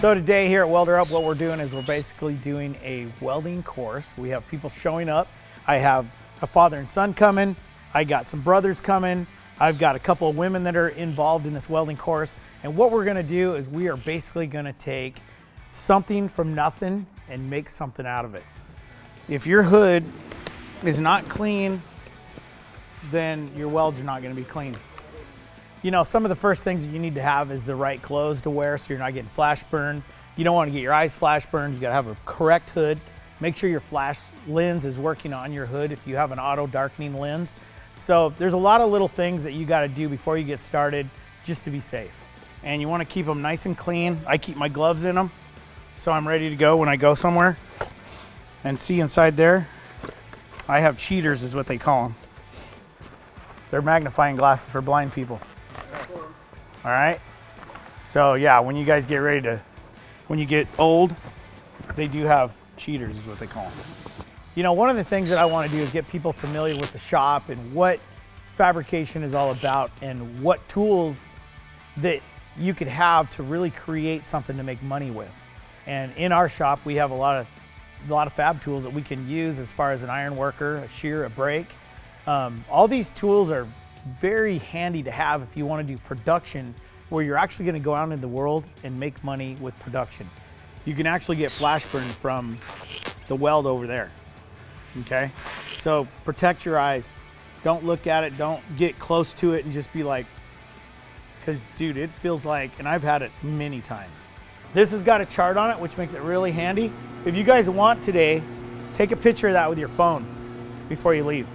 So today here at WelderUp, what we're doing is we're basically doing a welding course. We have people showing up. I have a father and son coming. I got some brothers coming. I've got a couple of women that are involved in this welding course. And what we're gonna do is we are basically gonna take something from nothing and make something out of it. If your hood is not clean, then your welds are not gonna be clean. You know, some of the first things that you need to have is the right clothes to wear so you're not getting flash burned. You don't want to get your eyes flash burned. You got to have a correct hood. Make sure your flash lens is working on your hood if you have an auto darkening lens. So there's a lot of little things that you got to do before you get started just to be safe. And you want to keep them nice and clean. I keep my gloves in them so I'm ready to go when I go somewhere. And see inside there, I have cheaters is what they call them. They're magnifying glasses for blind people. All right, so yeah, when you guys get ready to, when you get old, they do have cheaters is what they call them. You know, one of the things that I want to do is get people familiar with the shop and what fabrication is all about and what tools that you could have to really create something to make money with. And in our shop, we have a lot of fab tools that we can use as far as an iron worker, a shear, a brake. All these tools are very handy to have if you want to do production where you're actually going to go out into the world and make money with production. You can actually get flash burned from the weld over there, okay? So protect your eyes. Don't look at it, don't get close to it and just be like, because dude, it feels like, and I've had it many times. This has got a chart on it, which makes it really handy. If you guys want today, take a picture of that with your phone before you leave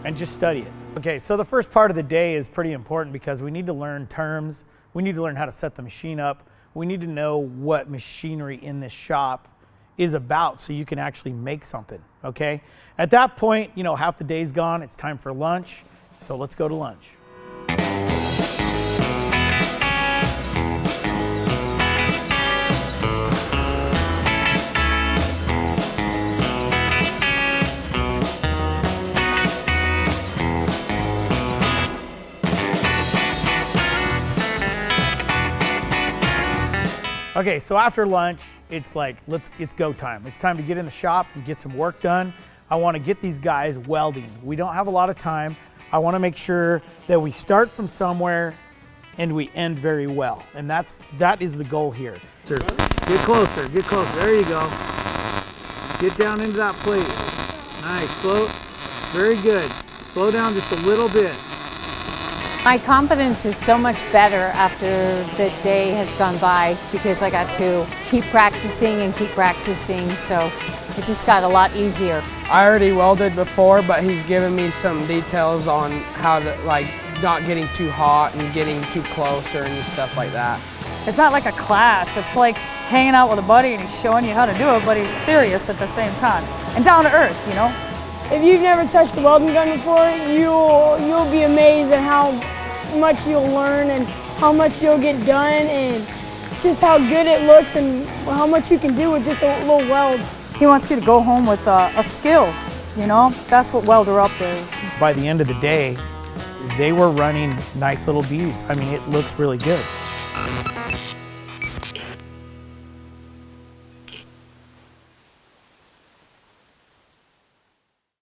and just study it. Okay, so the first part of the day is pretty important because we need to learn terms. We need to learn how to set the machine up. We need to know what machinery in this shop is about so you can actually make something, okay? At that point, you know, half the day's gone. It's time for lunch. So let's go to lunch. Okay, so after lunch, it's like, it's go time. It's time to get in the shop and get some work done. I want to get these guys welding. We don't have a lot of time. I want to make sure that we start from somewhere and we end very well. And that is the goal here. Get closer, get closer. There you go. Get down into that plate. Nice, slow. Very good. Slow down just a little bit. My confidence is so much better after the day has gone by because I got to keep practicing and keep practicing, so it just got a lot easier. I already welded before, but he's given me some details on how to, like, not getting too hot and getting too close or any stuff like that. It's not like a class, it's like hanging out with a buddy and he's showing you how to do it, but he's serious at the same time and down to earth, you know? If you've never touched the welding gun before, you'll be amazed at how much you'll learn and how much you'll get done and just how good it looks and how much you can do with just a little weld. He wants you to go home with a skill, you know? That's what WelderUp is. By the end of the day, they were running nice little beads. I mean, it looks really good.